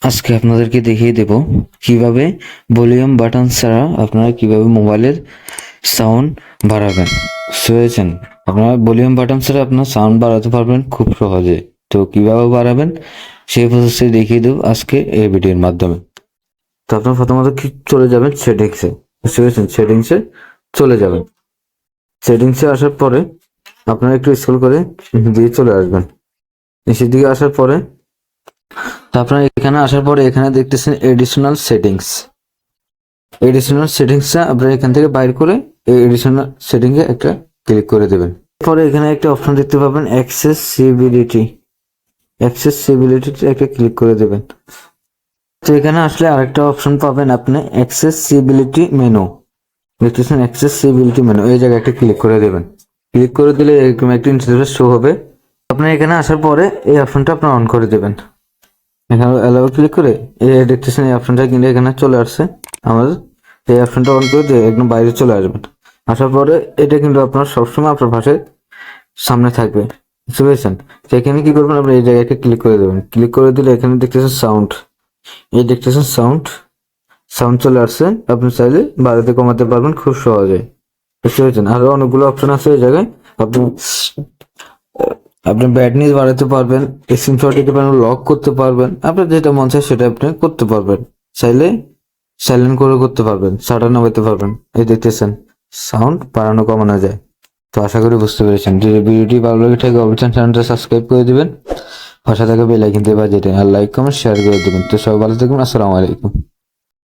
আজকে আপনাদেরকে দেখিয়ে দেব কিভাবে ভলিউম বাটন ছাড়া আপনারা কিভাবে মোবাইলের সাউন্ড বাড়াবেন। শুনেছেন, আপনারা ভলিউম বাটন ছাড়া আপনার সাউন্ড বাড়াতে পারবেন খুব সহজে। তো কিভাবে বাড়াবেন সেই প্রসেসটি দেখিয়ে দেব আজকে এই ভিডিওর মাধ্যমে। তো আপনার প্রথমত কি চলে যাবেন সেটিংসে, শুনেছেন, সেটিংসে চলে যাবেন। সেটিংসে আসার পরে আপনারা একটু স্ক্রল করে দিয়ে চলে আসবেন। নিচের দিকে আসার পরে তো আপনারা এখানে আসার পরে এখানে দেখতেছেন এডিশনাল সেটিংসটা আপনারা এখান থেকে বাইর করে এই এডিশনাল সেটিংয়ে একটা ক্লিক করে দেবেন। পরে এখানে একটা অপশন দেখতে পাবেন অ্যাক্সেসিবিলিটি একটা ক্লিক করে দেবেন। তো এখানে আসলে আরেকটা অপশন পাবেন আপনি অ্যাক্সেসিবিলিটি মেনু, দেখতেছেন অ্যাক্সেসিবিলিটি মেনু, এই জায়গায় একটা ক্লিক করে দেবেন। ক্লিক করে দিলে এরকম একটা ইন্টারফেস শো হবে। আপনার এখানে আসার পরে এই অপশনটা আপনার অন করে দেবেন। এখানে অ্যালাউ ক্লিক করে এই দেখতেছেন এই অপশনটা কিন্তু এখানে চলে আসছে। আমাদের এই অপশনটা অন করে দিয়ে একদম বাইরে চলে আসবেন। আসার পরে এটা কিন্তু আপনার সবসময় আপনার পাশে সামনে থাকবে, বুঝতে পেরেছেন? তো এখানে কি করবেন, আপনি এই জায়গায় ক্লিক করে দেবেন। ক্লিক করে দিলে এখানে দেখতেছেন সাউন্ড, এই দেখতেছেন সাউন্ড চলে আসছে। আপনি চাইলে বাড়াতে কমাতে পারবেন খুব সহজে, বুঝতে পেরেছেন? আরো অনেকগুলো অপশন আছে এই জায়গায়। আপনি আপনার ব্রাইটনেস বাড়াতে পারবেন, স্ক্রিনশট দিতে পারবেন, লক করতে পারবেন, আপনার যেটা মন চায় সেটা আপনি করতে পারবেন। চাইলে সাইলেন্ট করে করতে পারবেন, শাটার নামাইতে পারবেন। এই দেখতেছেন সাউন্ড বাড়ানো কমানো যায়। তো আশা করি বুঝতে পেরেছেন। যদি ভিডিওটি ভালো লাগে থাকে অবশ্যই চ্যানেলটা সাবস্ক্রাইব করে দিবেন, পাশে থাকা বেল আইকন দিয়ে বাজিয়ে দিন, আর লাইক কমেন্ট শেয়ার করে দিবেন। তো সবাই ভালো থাকবেন, আসসালামু আলাইকুম।